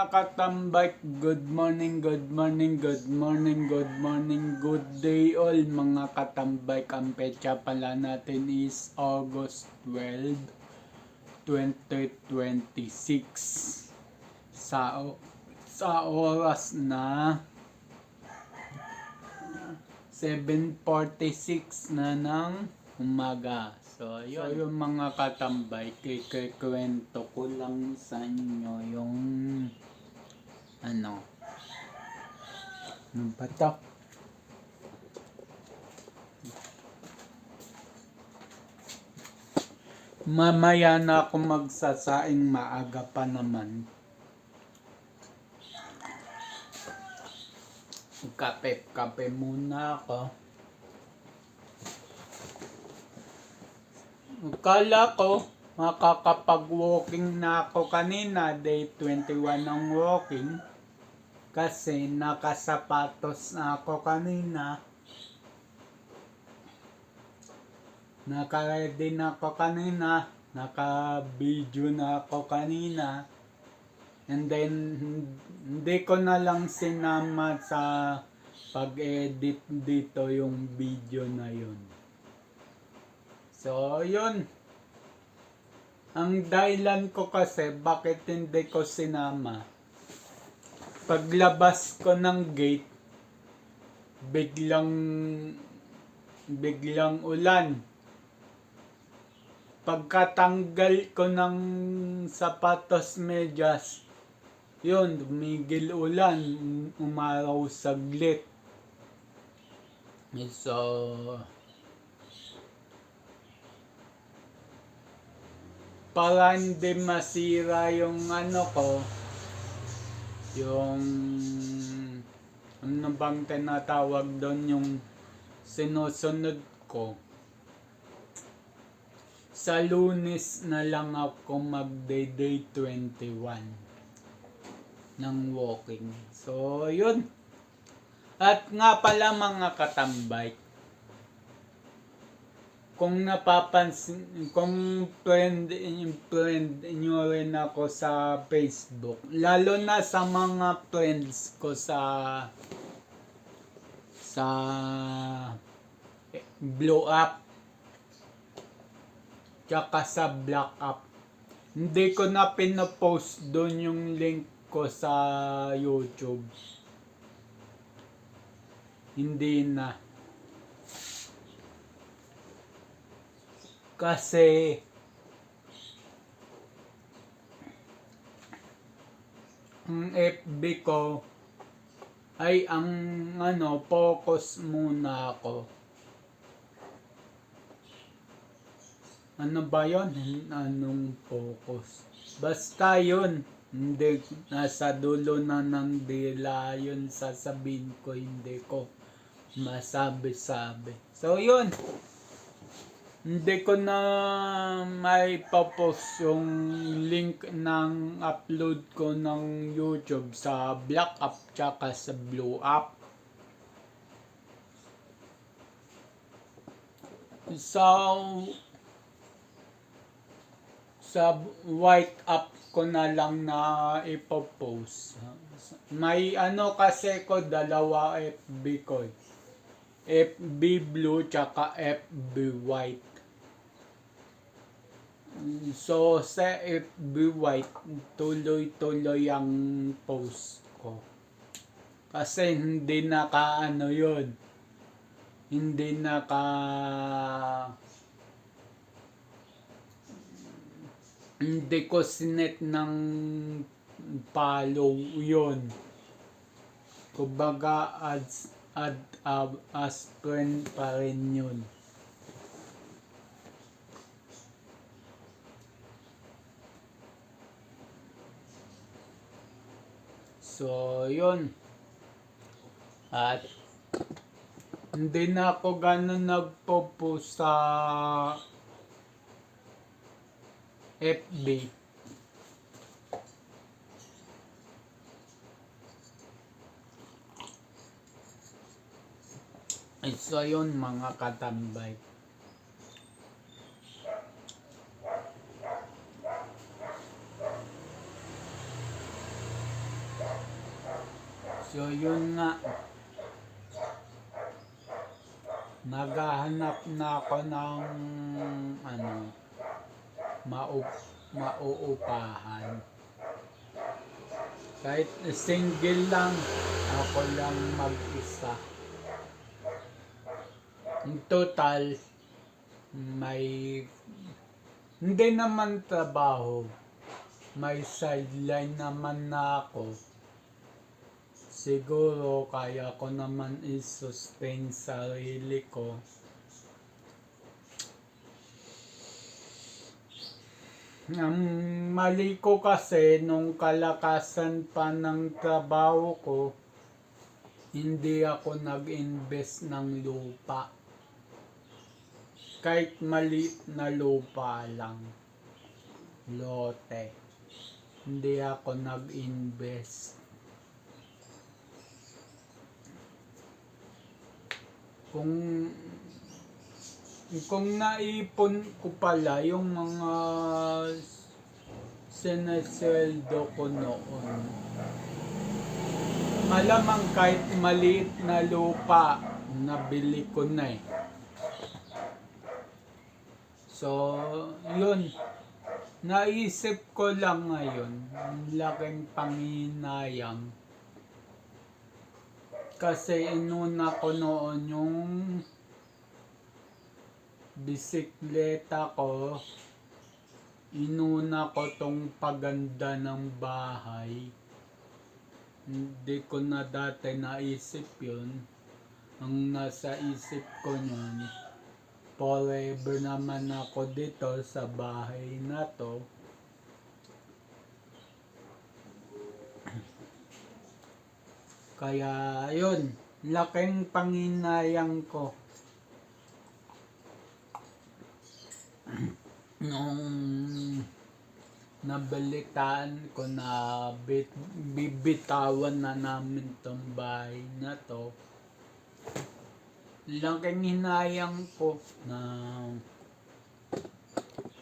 katambay, good morning, good morning, good morning, good morning, good day all mga katambay. Ang petsa pala natin is August 12, 2026. Sa oras na 7:46 na ng umaga. So yung mga katambay, kikwento ko lang sa inyo yung ano ba to? Mamaya na ako magsasaing, maaga pa naman. Kape muna ako. Akala ko makakapag-walking na ako kanina, day 21 ng walking. Kasi nakasapatos na ako kanina. Naka-ready na ako kanina. Naka-video na ako kanina. And then, hindi ko na lang sinama sa pag-edit dito yung video na yun. So, yun. Ang dahilan ko kasi bakit hindi ko sinama. Paglabas ko ng gate, biglang ulan. Pagkatanggal ko ng sapatos medyas, yun, tumigil ulan, umaraw saglit. So, para hindi masira yung ano ko, yung ano bang tinatawag doon, yung sinusunod ko, sa Lunes na lang ako mag-day 21 ng walking. So yun. At nga pala mga katambay, kung napapansin, kung friend nyo rin ako sa Facebook, lalo na sa mga friends ko sa Blue Up tsaka sa Black Up, hindi ko na pinopost doon yung link ko sa YouTube. Hindi na. Kasi ang FB ko ay ang focus muna ako. Ano ba yun? Anong focus? Basta yun. Hindi, nasa dulo na ng dila yun, sasabihin ko, hindi ko masabi-sabi. So yun. Hindi ko na may post yung link ng upload ko ng YouTube sa Black Up tsaka sa Blue Up. So, sa White Up ko na lang na ipopost. May kasi ko, dalawa FB ko. FB Blue tsaka FB White. So, sa FB White, tuloy-tuloy ang post ko. Kasi hindi yun. Hindi ko sinet ng follow yun. Kumbaga, as friend pa rin yun. So, yun. At hindi na ako ganun nagpo-post sa FB. So, yun mga katambay. So yun nga, naghahanap na ako ng ano, mauupahan. Kahit single lang, ako lang mag-isa. In total, may hindi naman trabaho, may sideline naman na ako. Siguro kaya ko naman i-sustain sarili ko. Ang mali ko kasi nung kalakasan pa ng trabaho ko, hindi ako nag-invest ng lupa. Kahit maliit na lupa lang, lote, hindi ako nag-invest. Kung naipon ko pala yung mga sinesweldo ko noon, malamang kahit maliit na lupa, nabili ko na eh. So, yun. Naisip ko lang ngayon, laking panghinayang. Kasi inuna ko noon yung bisikleta ko. Inuna ko tong paganda ng bahay. Hindi ko na dati naisip yun. Ang nasa isip ko nun, forever naman ako dito sa bahay na to. Kaya yun, laking panghinayang ko. Nung nabalitaan ko na bibitawan na namin tong bahay na to, laking hinayang ko na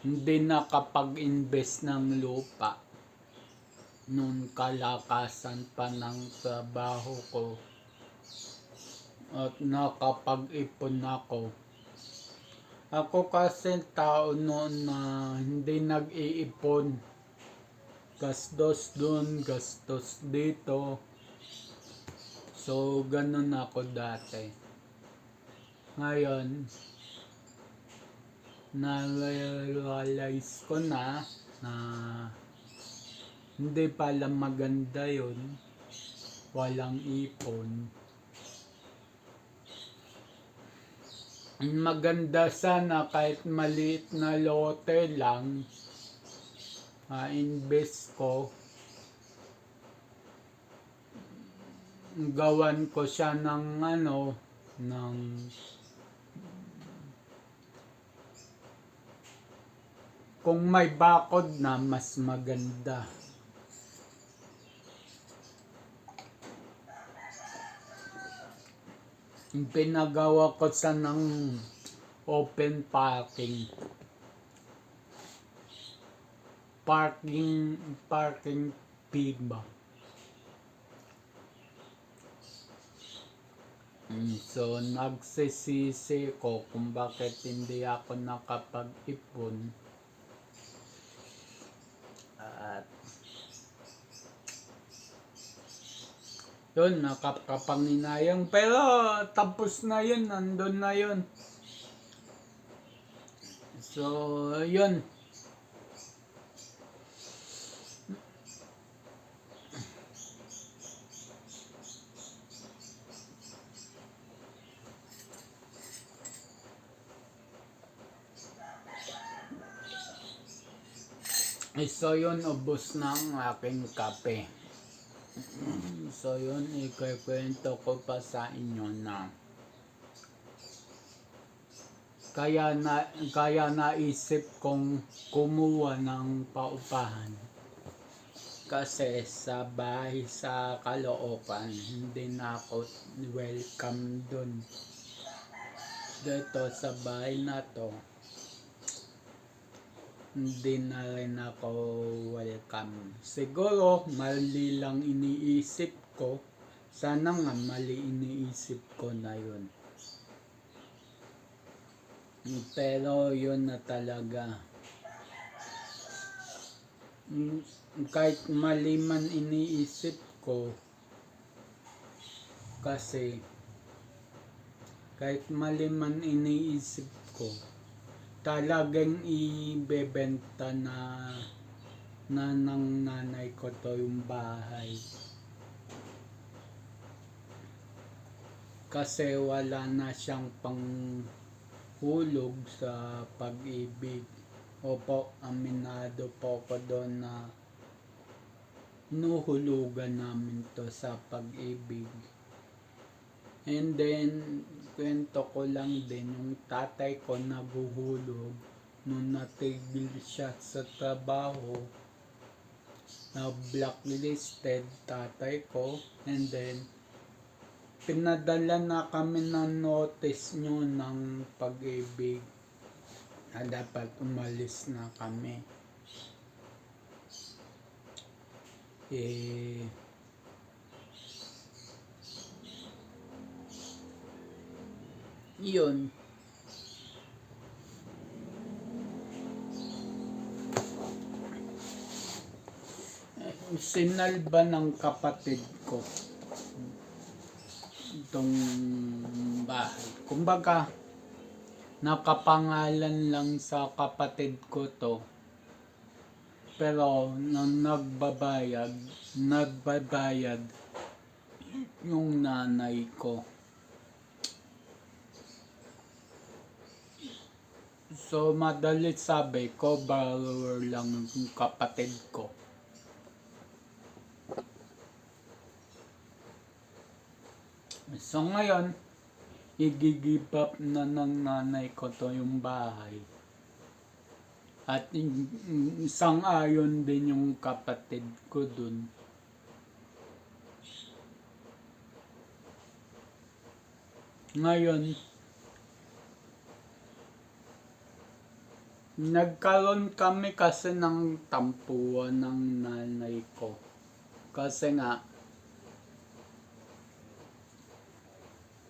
hindi nakapag-invest ng lupa nung kalakasan pa ng trabaho ko at nakapag-ipon ako. Ako kasi tao noon na hindi nag-iipon, gastos dun, gastos dito. So ganun ako dati. Ngayon, na-realize ko na hindi pala maganda yun, walang ipon. Maganda sana kahit maliit na lote lang, invest ko, gawan ko siya ng ano, ng kung may bakod na, mas maganda. Pinagawa ko sa ng open parking. Parking fee ba? So, nagsisisi ko kung bakit hindi ako nakapag-ipon. At yun, nakakapanginayang. Pero tapos na yun, nandun na yun. So, yun. So yun, ubos na ang aking kape. So yun, ikikwento ko pa sa inyo na kaya naisip kong kumuha ng paupahan. Kasi sa bahay sa Caloocan, hindi na ako welcome dun. Dito sa bahay na to, hindi na rin ako welcome. Siguro mali lang iniisip ko Sana nga mali iniisip ko na yun. Pero yun na talaga. Kahit mali man iniisip ko, kasi kahit mali man iniisip ko, talagang ibebenta na ng nanay ko to yung bahay. Kasi wala na siyang panghulog sa pag-ibig. Opo, aminado po ko doon na nuhulugan namin to sa pag-ibig. And then, kwento ko lang din, yung tatay ko naguhulog nung natigil siya sa trabaho, na blacklisted tatay ko, and then pinadala na kami ng notice nyo ng pag-ibig na dapat umalis na kami. Yun. Sinalba ng kapatid ko itong bahay. Kumbaga, nakapangalan lang sa kapatid ko to. Pero nang nagbabayad yung nanay ko. So, madali sabi ko, borrower lang yung kapatid ko. So, ngayon, i-give up na ng nanay ko to yung bahay. At isang ayon din yung kapatid ko dun. Ngayon, nagkaroon kami kasi ng tampuan ng nanay ko. Kasi nga,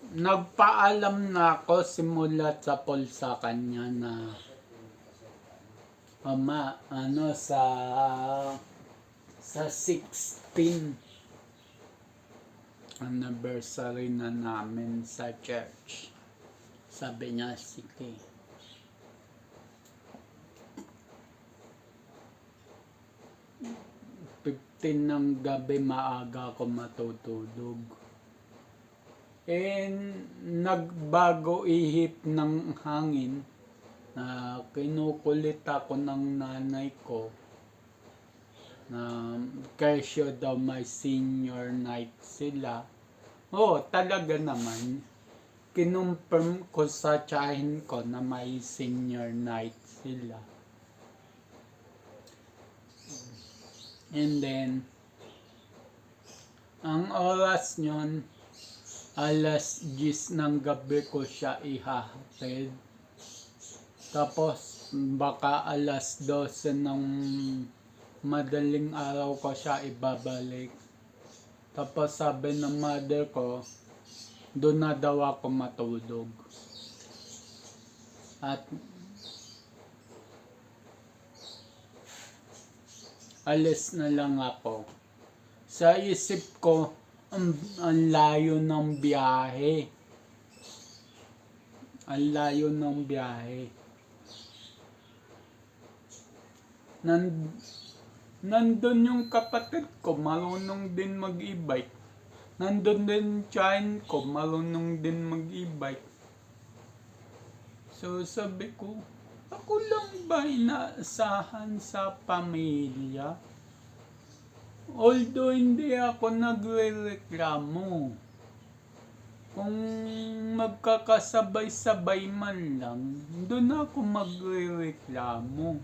nagpaalam na ako simula sa sa kanya na Ama, sa 16 anniversary na namin sa church. Sabi niya, sige. Ng gabi maaga ako matutulog. And nagbago ihip ng hangin na kinukulit ako ng nanay ko na kesyo daw may senior night sila. Oo, talaga naman. Kinumperm ko sa tiyahin ko na may senior night sila. And then, ang oras nyon, alas 10 ng gabi ko siya ihahatid. Tapos, baka alas 12 ng madaling araw ko siya ibabalik. Tapos sabi ng mother ko, doon na daw ako matulog. At alis na lang ako. Sa isip ko, ang layo ng biyahe. Ang layo ng biyahe. Nandun yung kapatid ko, marunong din mag-e-bike. Nandun din tiyahin ko, marunong din mag-e-bike. So sabi ko, ako lang ba inaasahan sa pamilya? Although hindi ako nagre-reklamo. Kung magkakasabay-sabay man lang, doon ako magre-reklamo.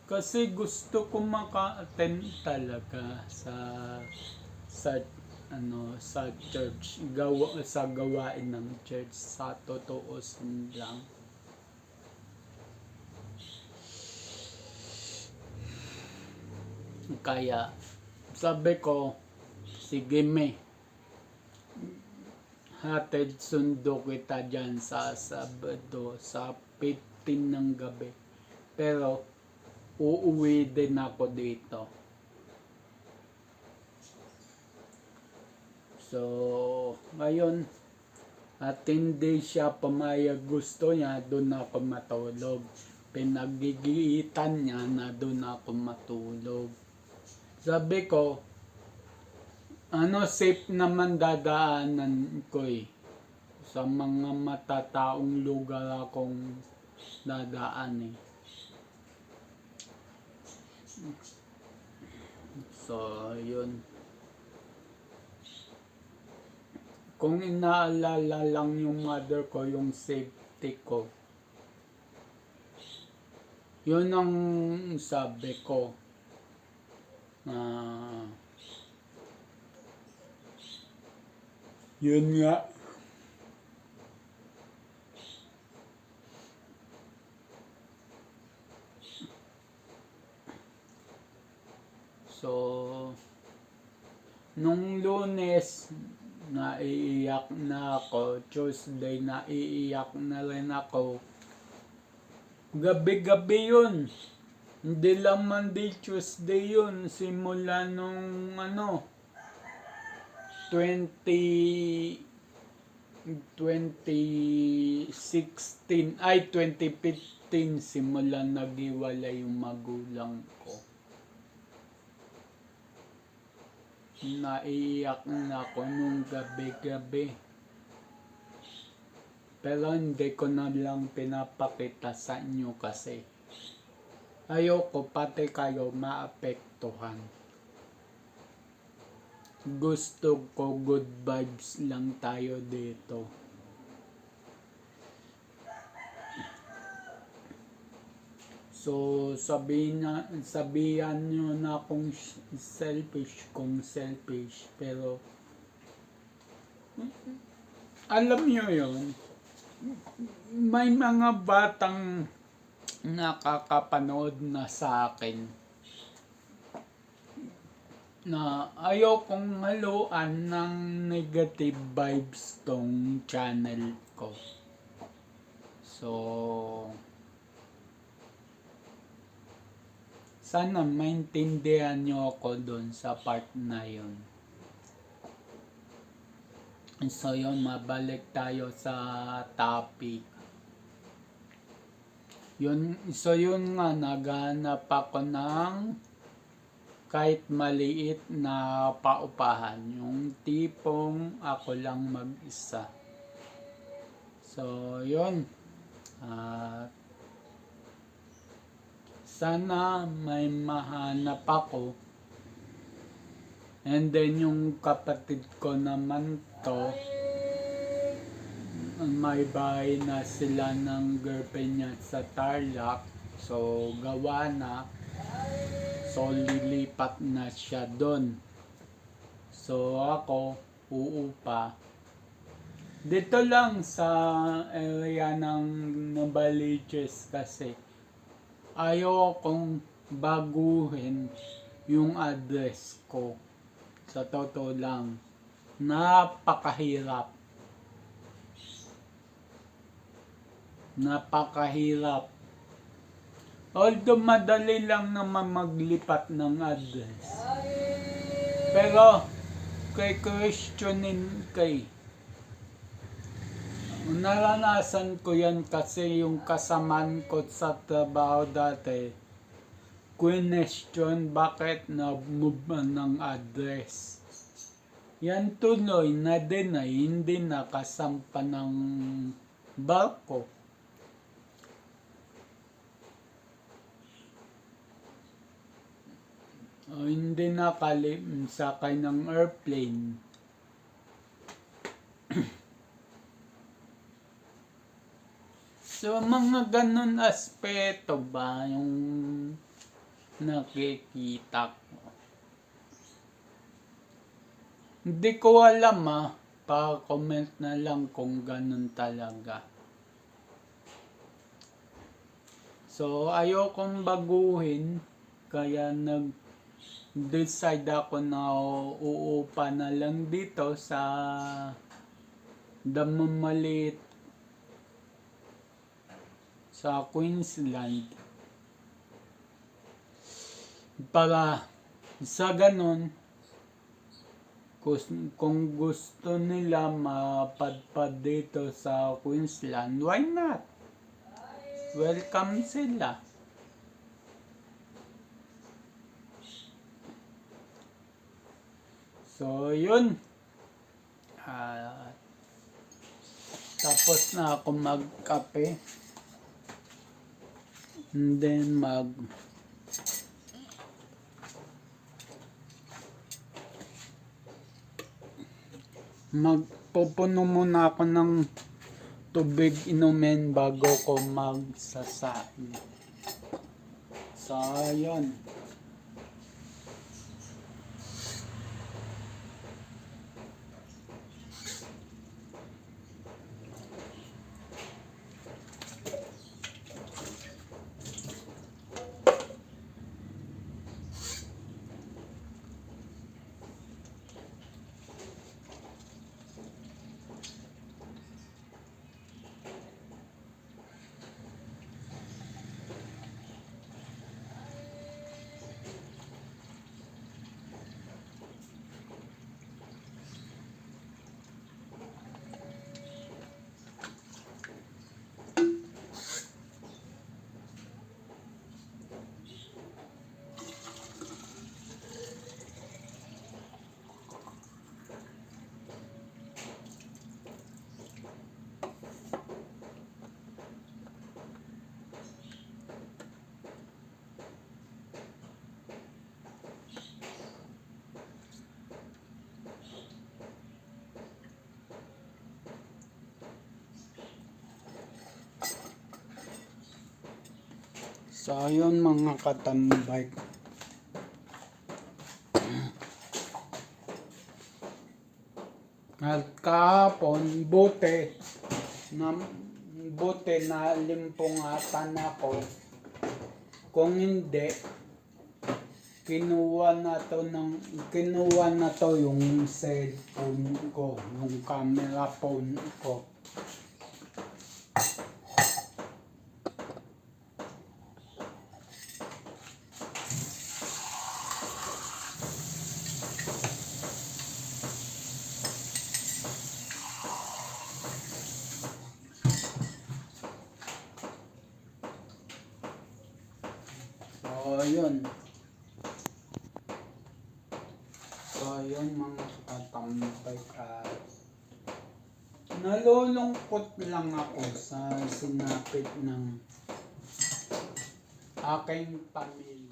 Kasi gusto ko maka-attend talaga sa church, sa gawain ng church, sa totoo lang. Kaya Sabi ko, sige me, hatid sundo kita dyan sa Sabado sa 15 ng gabi. Pero, uuwi din ako dito. So, ngayon, at hindi siya pumayag, gusto niya, doon ako matulog. Pinagigiitan niya na doon ako matulog. Sabi ko, safe naman dadaanan ko eh. Sa mga matataong lugar akong dadaan eh. So, yun. Kung inaalala lang yung mother ko, yung safety ko. Yun ang sabi ko. Yun nga. So, nung Lunes, naiiyak na ako. Tuesday, naiiyak na rin ako. Gabi-gabi yun. Hindi lang Monday, Tuesday yun. Simula nung 2016, 2015 simula naghiwalay yung magulang ko. Naiiyak na ako nung gabi-gabi. Pero hindi ko na lang pinapakita sa inyo kasi ayoko pati kayo maapektuhan. Gusto ko good vibes lang tayo dito. So, sabihan nyo na kung selfish, pero alam nyo yun, may mga batang nakakapanood na sa akin na ayokong haluan ng negative vibes tong channel ko. So, sana maintindihan nyo ako dun sa part na yun. So yun, mabalik tayo sa topic. So yun nga, naghanap ako ng kahit maliit na paupahan. Yung tipong ako lang mag-isa. So yun. Sana may mahanap ako. And then yung kapatid ko naman to, may bahay na sila ng girlfriend niya sa Tarlac. So gawa na. So lilipat na siya doon. So ako, uupa. Dito lang sa area ng Novaliches kasi ayaw kong baguhin yung address ko. Sa totoo lang, napakahirap. Although madali lang naman maglipat ng address. Pero, questionin naranasan ko yan kasi yung kasamaan ko sa trabaho dati, question bakit na-move ng address. Yan tuloy na deny, hindi nakasampa ng barko. Hindi sakay ng airplane. So, mga ganun aspeto ba yung nakikita ko? Hindi ko alam pa-comment na lang kung ganun talaga. So, ayokong baguhin, kaya decide ako na uupa na lang dito sa Damamalit sa Queensland para sa ganon kung gusto nila mapadpad dito sa Queensland, why not? Welcome sila. So yun, tapos na ako magkape, and then magpupuno muna ako ng tubig inumin bago ko magsasaing. So yun. So ayun mga katambay, at kahapon buti na limpungatan ako, kung hindi kinuha na to yung cellphone ko, yung camera phone ko. So yun mga katambay, nalulungkot lang ako sa sinapit ng aking pamilya.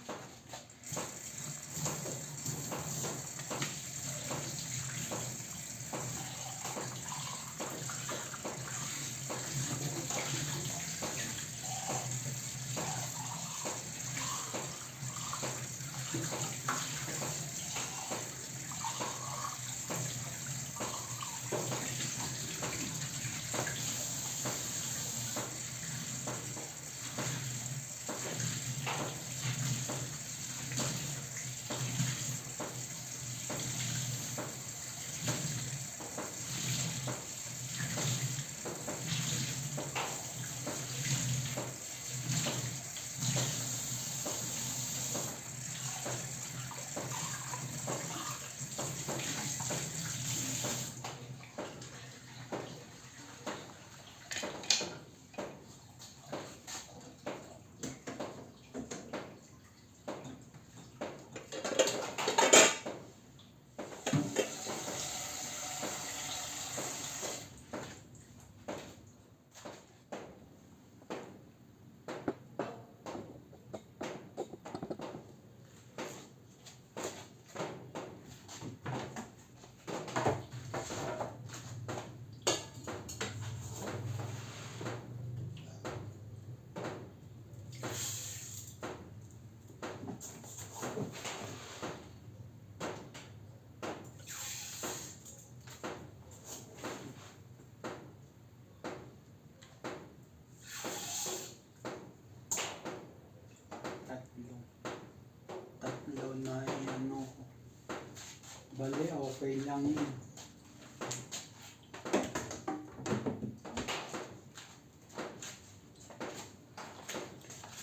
Tatlo na ano Bali, okay lang yun.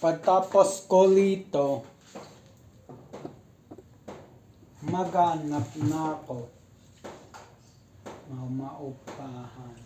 Pagtapos ko rito, maghanap na ako ng maupahan.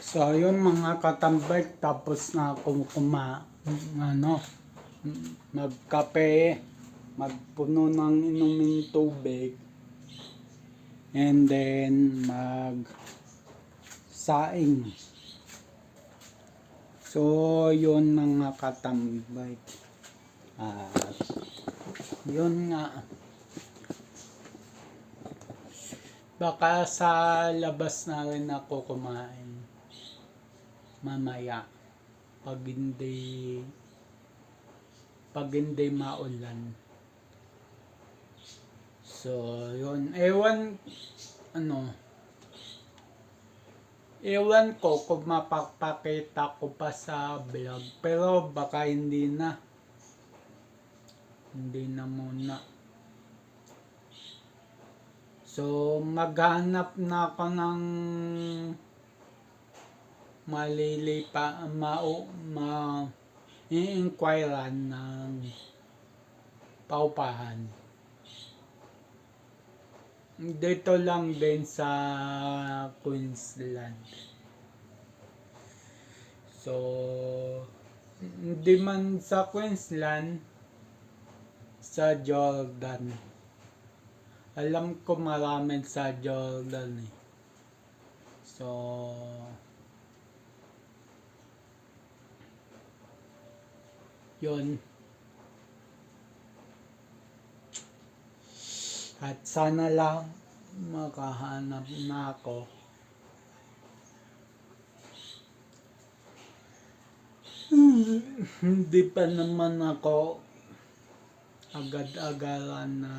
So, ayun mga katambay, tapos na akong magkape, magpuno ng inuming tubig, and then magsaing. So, yun mga katambay. At, yun nga. Baka sa labas na rin ako kumain mamaya pag hindi maulan. So yun, ewan ko kung mapapakita ko pa sa vlog, pero baka hindi na muna. So maghanap na ako ng i-inquirean ng paupahan. Dito lang din sa Queensland. So, hindi man sa Queensland, sa Jordan. Alam ko marami sa Jordan eh. So, yun. At sana lang makahanap na ako. Hindi pa naman ako agad-agaran na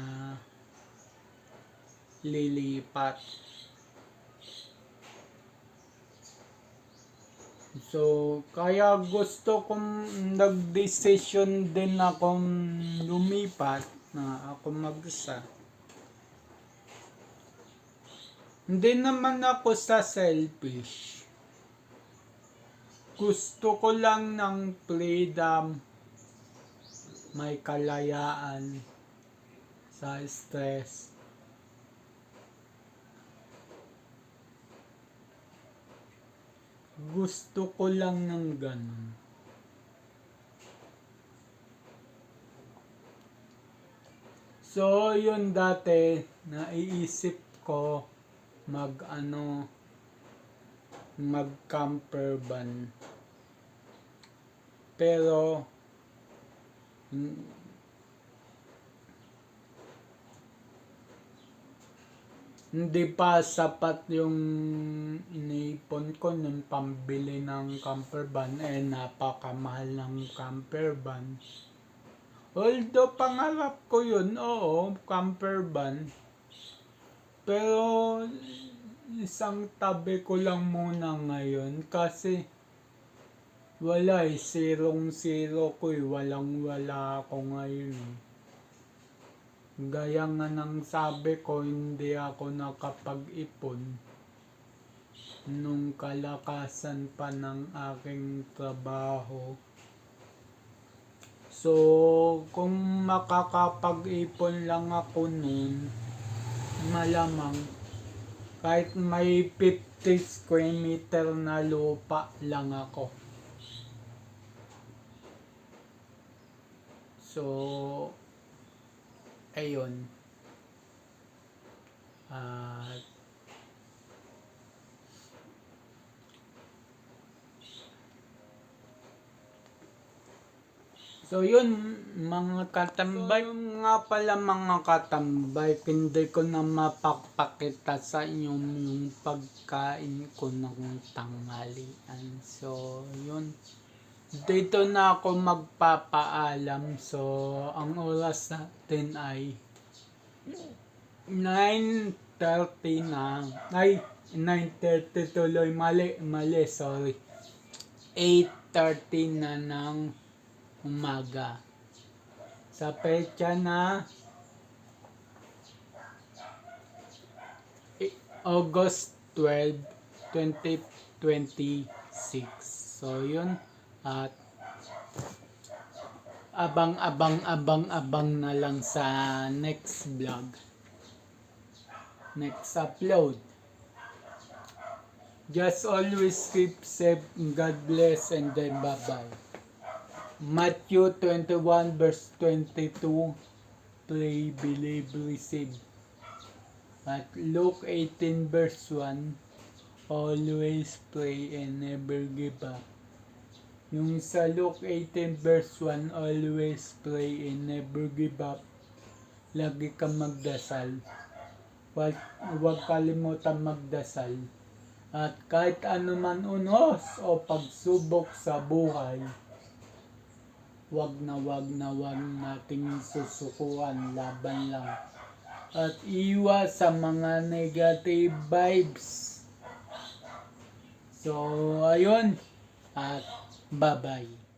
lilipat. So, kaya gusto kong nagdesisyon din akong lumipat na ako mag-isa. Hindi naman ako sa selfish. Gusto ko lang ng freedom, may kalayaan sa stress. Gusto ko lang ng ganun. So, yun dati, naiisip ko mag-camper van. Pero, hindi pa sapat yung iniipon ko ng pambili ng camper van. Napakamahal ng camper van. Although pangarap ko yun, oo, camper van. Pero isang tabi ko lang muna ngayon kasi wala eh, zero ko eh, walang-wala ako ngayon. Gaya nga ng sabi ko, hindi ako nakapag-ipon nung kalakasan pa ng aking trabaho. So, kung makakapag-ipon lang ako nun, malamang kahit may 50 square meter na lupa lang ako. So, ayun. So yun mga katambay, nga pala mga katambay, hindi ko na mapapakita sa inyo yung pagkain ko ng tanghalian. So yun, dito na ako magpapaalam. So ang oras natin ay 9:30 na. Ay, 9:30 tuloy. Mali, sorry. 8:30 na ng umaga. Sa petsa na August 12, 2026. So yun, at abang na lang sa next vlog, next upload. Just always keep safe, God bless, and then bye-bye. Matthew 21 verse 22, pray, believe, receive. At Luke 18 verse 1, always pray and never give up. Yung sa Luke 18 verse 1, always pray and never give up. Lagi kang magdasal. Huwag kalimutan magdasal. At kahit anuman unos o pagsubok sa buhay, wag na nating susukuan, laban lang. At iwas sa mga negative vibes. So, ayun. At bye-bye.